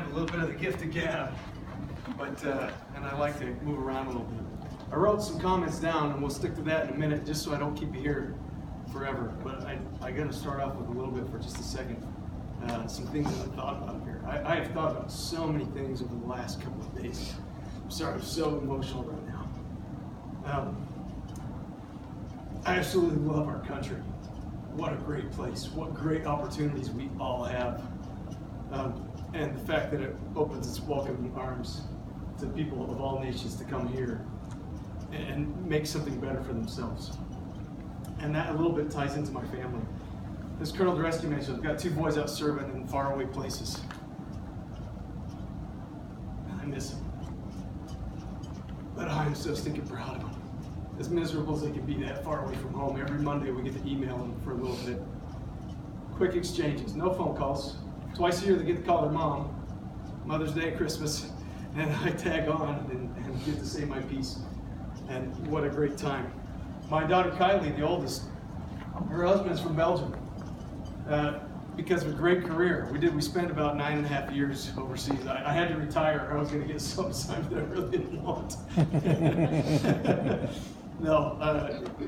a little bit of the gift of gab, but and I like to move around a little bit. I wrote some comments down, and we'll stick to that in a minute, just so I don't keep you here forever. But I got to start off with a little bit for just a second. Some things that I thought about here. I have thought about so many things over the last couple of days. I'm sorry, I'm so emotional right now. I absolutely love our country. What a great place. What great opportunities we all have. And the fact that it opens its welcoming arms to people of all nations to come here and make something better for themselves. And that a little bit ties into my family. As Colonel the Rescue mentioned, I've got 2 boys out serving in faraway places. I miss them. But I'm so stinking proud of them. As miserable as they can be that far away from home, every Monday we get to email them for a little bit. Quick exchanges, no phone calls. Twice a year they get to call their mom, Mother's Day and Christmas, and I tag on and get to say my piece. And what a great time. My daughter Kylie, the oldest, her husband's from Belgium. Because of a great career. We spent about 9.5 years overseas. I had to retire or I was going to get some assignment that I really didn't want. No,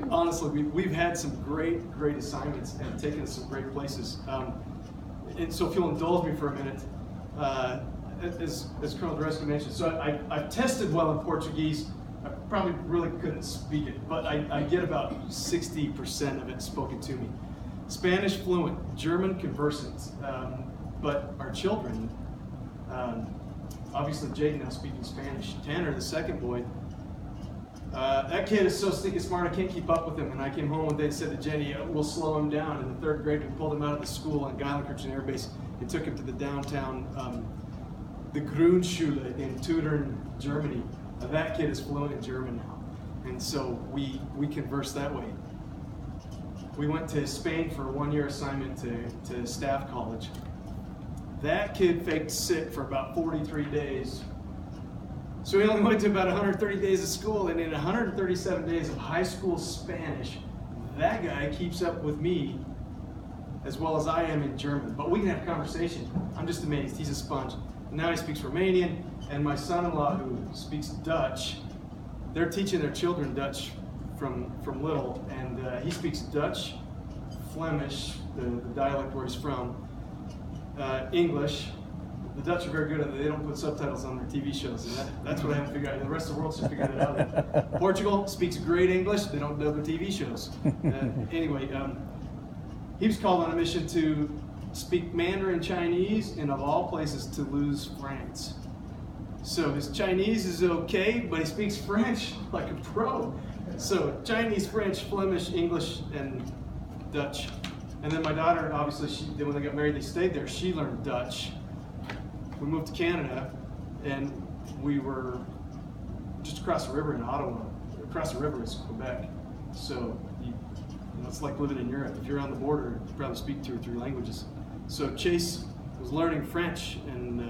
honestly, we've had some great assignments and taken us some great places. And so if you'll indulge me for a minute, as Colonel Rescue mentioned, so I've tested well in Portuguese. I probably really couldn't speak it, but I get about 60% of it spoken to me. Spanish fluent, German conversant, but our children, obviously Jade now speaking Spanish. Tanner, the second boy, that kid is so stinking smart I can't keep up with him. And I came home one day and said to Jenny, we'll slow him down. In the 3rd grade, we pulled him out of the school on Geilenkirchen Air Base and took him to the downtown, the Grundschule in Turin, Germany. That kid is fluent in German now. And so we converse that way. We went to Spain for a 1-year assignment to staff college. That kid faked sick for about 43 days. So he only went to about 130 days of school, and in 137 days of high school Spanish, that guy keeps up with me as well as I am in German. But we can have a conversation. I'm just amazed. He's a sponge. And now he speaks Romanian, and my son-in-law, who speaks Dutch, they're teaching their children Dutch from little, and he speaks Dutch, Flemish, the dialect where he's from, English. The Dutch are very good at it. They don't put subtitles on their TV shows, and that's what I haven't figured out. The rest of the world should figure it out. Portugal speaks great English. They don't dub their TV shows. Anyway, he was called on a mission to speak Mandarin Chinese, and of all places, Toulouse, France. So his Chinese is okay, but he speaks French like a pro. So Chinese, French, Flemish, English, and Dutch. And then my daughter, obviously, when they got married, they stayed there. She learned Dutch. We moved to Canada, and we were just across the river in Ottawa. Across the river is Quebec. So it's like living in Europe. If you're on the border, you probably speak 2 or 3 languages. So Chase was learning French, and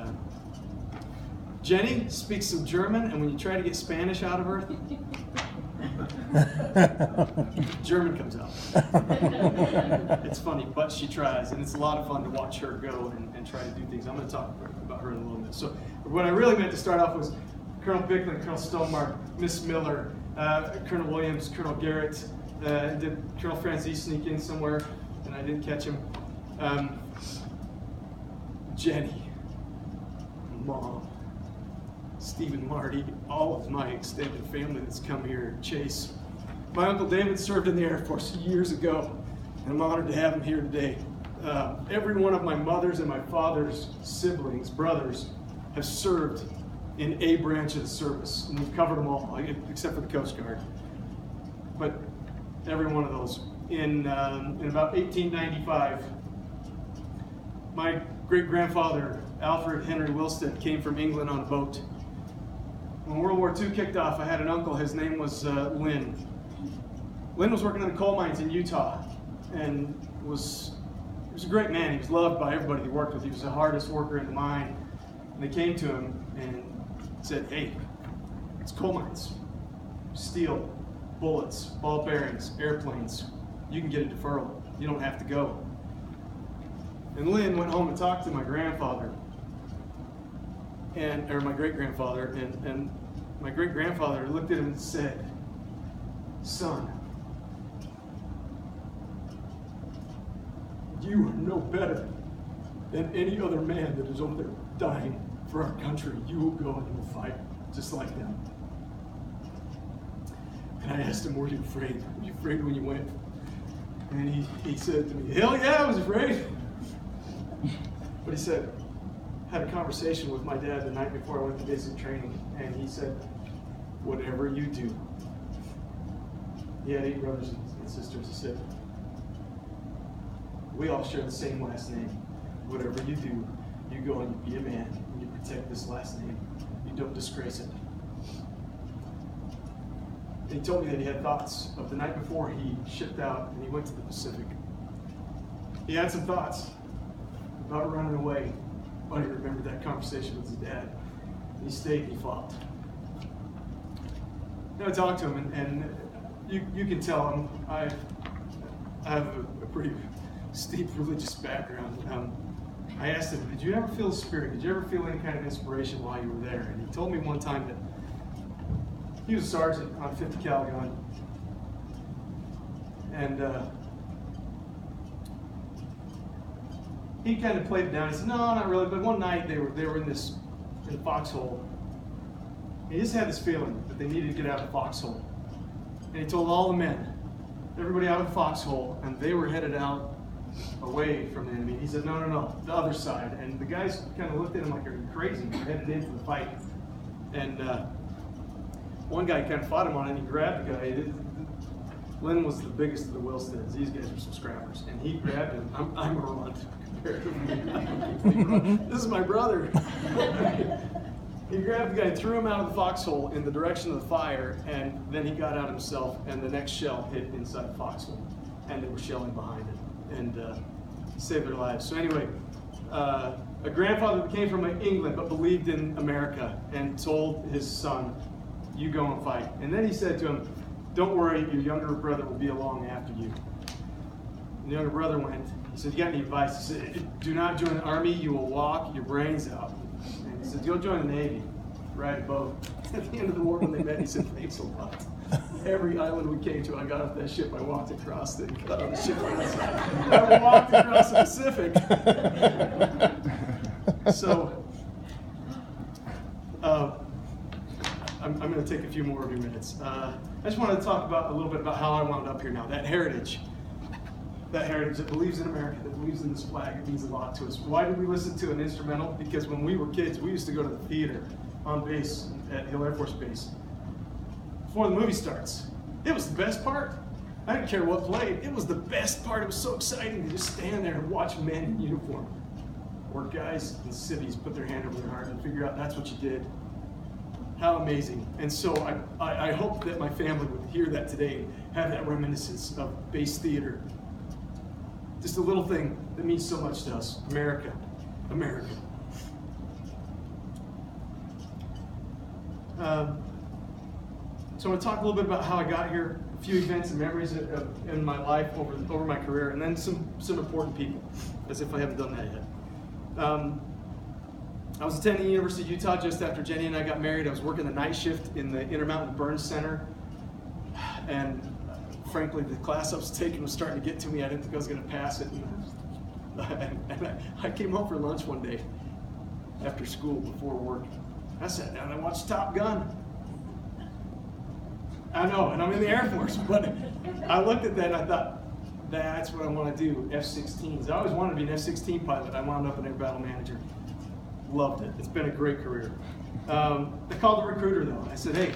Jenny speaks some German, and when you try to get Spanish out of her, German comes out. It's funny, but she tries, and it's a lot of fun to watch her go and try to do things. I'm going to talk about her in a little bit. So what I really meant to start off was Colonel Bicklin, Colonel Stonemark, Miss Miller, Colonel Williams, Colonel Garrett. Did Colonel Francis sneak in somewhere, and I didn't catch him? Jenny, Mom, Stephen, Marty, all of my extended family that's come here. Chase. My Uncle David served in the Air Force years ago, and I'm honored to have him here today. Every one of my mother's and my father's siblings, brothers, have served in a branch of the service, and we've covered them all, except for the Coast Guard. But every one of those. In about 1895, my great-grandfather, Alfred Henry Wilstead, came from England on a boat. When World War II kicked off, I had an uncle. His name was Lynn. Lynn was working in the coal mines in Utah, and he was a great man. He was loved by everybody he worked with. He was the hardest worker in the mine. And they came to him and said, "Hey, it's coal mines, steel, bullets, ball bearings, airplanes. You can get a deferral. You don't have to go." And Lynn went home and talked to my grandfather. or my great-grandfather, and my great-grandfather looked at him and said, "Son, you are no better than any other man that is over there dying for our country. You will go and you will fight just like them." And I asked him, "Were you afraid? Were you afraid when you went?" And he said to me, "Hell yeah, I was afraid." But he said, had a conversation with my dad the night before I went to basic training, and he said, "Whatever you do," he had 8 brothers and sisters, he said, "we all share the same last name. Whatever you do, you go and you be a man, and you protect this last name. You don't disgrace it." And he told me that he had thoughts of the night before he shipped out and he went to the Pacific. He had some thoughts about running away, but he remembered that conversation with his dad. And he stayed and he fought. Now I talked to him, and you can tell him I have a pretty steep religious background. I asked him, "Did you ever feel the Spirit? Did you ever feel any kind of inspiration while you were there?" And he told me one time that he was a sergeant on a 50 cal gun, and he kind of played it down. He said, "No, not really." But one night they were in the foxhole. He just had this feeling that they needed to get out of the foxhole, and he told all the men, everybody out of the foxhole, and they were headed out away from the enemy. He said, no, the other side. And the guys kind of looked at him like, "Are you crazy? You're headed into the fight." And one guy kind of fought him on it, and he grabbed the guy. Lynn was the biggest of the Wilsteads. These guys were some scrappers. And he grabbed him. I'm a runt compared to me. This is my brother. He grabbed the guy, threw him out of the foxhole in the direction of the fire, and then he got out himself, and the next shell hit inside the foxhole, and they were shelling behind it, and saved their lives. So anyway, a grandfather that came from England but believed in America and told his son, "You go and fight." And then he said to him, "Don't worry, your younger brother will be along after you." And the younger brother went. He said, "You got any advice?" He said, "Do not join the army. You will walk your brains out." And he said, "Go join the Navy, ride a boat." At the end of the war when they met, he said, "Thanks a lot. Every island we came to, I got off that ship, I walked across it, got on the ship on the side. I walked across the Pacific." So, I'm going to take a few more of your minutes. I just wanted to talk a little bit about how I wound up here now. That heritage that believes in America, that believes in this flag, it means a lot to us. Why did we listen to an instrumental? Because when we were kids, we used to go to the theater on base at Hill Air Force Base before the movie starts. It was the best part. I didn't care what played. It was the best part. It was so exciting to just stand there and watch men in uniform, or guys in civvies put their hand over their heart and figure out that's what you did. How amazing. And so I hope that my family would hear that today and have that reminiscence of base theater. Just a little thing that means so much to us. America. America. So I want to talk a little bit about how I got here, a few events and memories in my life over my career, and then some important people, as if I haven't done that yet. I was attending the University of Utah just after Jenny and I got married. I was working the night shift in the Intermountain Burn Center, and frankly, the class I was taking was starting to get to me. I didn't think I was going to pass it. And I came home for lunch one day after school before work. I sat down and I watched Top Gun. I know, and I'm in the Air Force, but I looked at that and I thought, that's what I want to do, F-16s. I always wanted to be an F-16 pilot. I wound up an air battle manager. Loved it. It's been a great career. I called the recruiter though. I said, "Hey,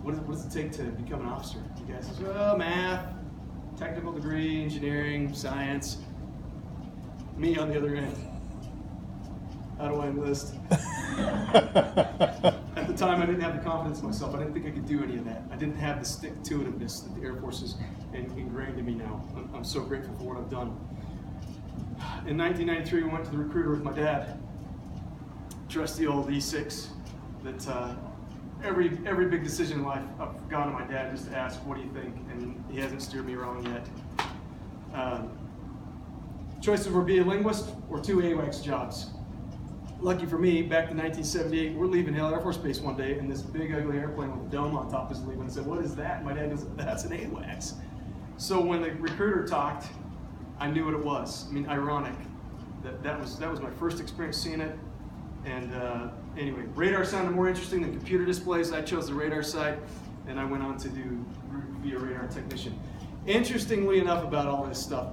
what does it take to become an officer?" The guy says, "Well, math, technical degree, engineering, science." Me on the other end. How do I enlist? At the time, I didn't have the confidence in myself. I didn't think I could do any of that. I didn't have the stick-to-itiveness that the Air Force has ingrained in me now. I'm so grateful for what I've done. In 1993, we went to the recruiter with my dad. Trusty old E6 that every big decision in life, I've gone to my dad just to ask, "What do you think?" And he hasn't steered me wrong yet. Choices were be a linguist or 2 AWACS jobs. lucky for me, back in 1978, we're leaving Hill Air Force Base one day, and this big ugly airplane with a dome on top is leaving. I said, "What is that?" And my dad goes, "That's an AWACS." So when the recruiter talked, I knew what it was. I mean, ironic. That was my first experience seeing it. And anyway, radar sounded more interesting than computer displays. I chose the radar side, and I went on to be a radar technician. Interestingly enough about all this stuff,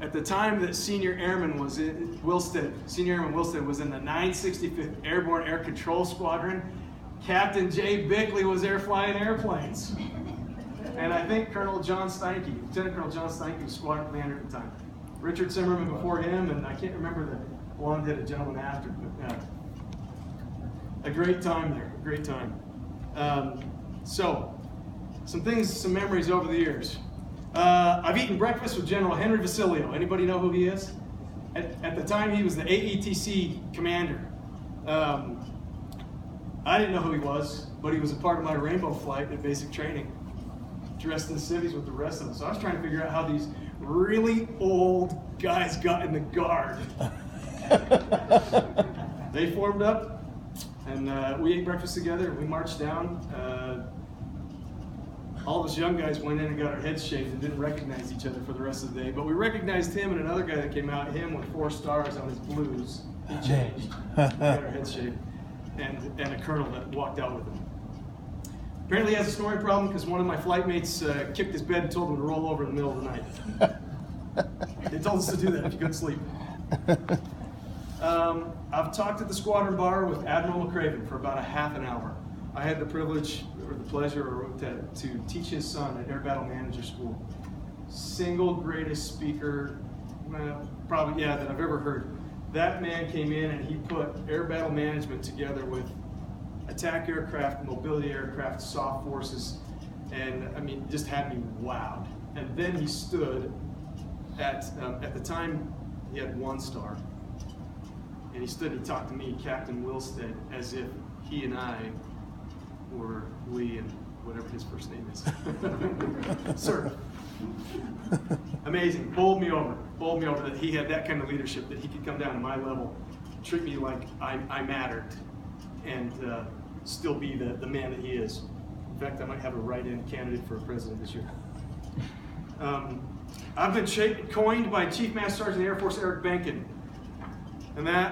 at the time that Senior Airman Wilstead was in the 965th Airborne Air Control Squadron, Captain Jay Bickley was there flying airplanes. And I think Lieutenant Colonel John Steinke was squadron commander at the time. Richard Zimmerman before him, and I can't remember the blonde-headed gentleman after, but a great time there, a great time. So, some memories over the years. I've eaten breakfast with General Henry Vasilio. Anybody know who he is? At the time, he was the AETC commander. I didn't know who he was, but he was a part of my rainbow flight at basic training, dressed in civvies with the rest of them. So I was trying to figure out how these really old guys got in the guard. They formed up, and we ate breakfast together. We marched down. All those young guys went in and got our heads shaved and didn't recognize each other for the rest of the day. But we recognized him and another guy that came out, him with 4 stars on his blues. He changed. We got our heads shaved. And a colonel that walked out with him. Apparently he has a snoring problem because one of my flight mates kicked his bed and told him to roll over in the middle of the night. They told us to do that if you couldn't sleep. I've talked at the squadron bar with Admiral McCraven for about a half an hour. I had the privilege or the pleasure to teach his son at Air Battle Manager School. Single greatest speaker, probably, yeah, that I've ever heard. That man came in and he put air battle management together with attack aircraft, mobility aircraft, soft forces, and I mean, just had me wowed. And then he stood at the time he had 1 star, and he stood and he talked to me, Captain Wilstead, as if he and I were Lee and whatever his first name is. Sir. Amazing. Bowled me over that he had that kind of leadership, that he could come down to my level, treat me like I mattered, and still be the man that he is. In fact, I might have a write-in candidate for president this year. I've been coined by Chief Master Sergeant of the Air Force Eric Benkin, and that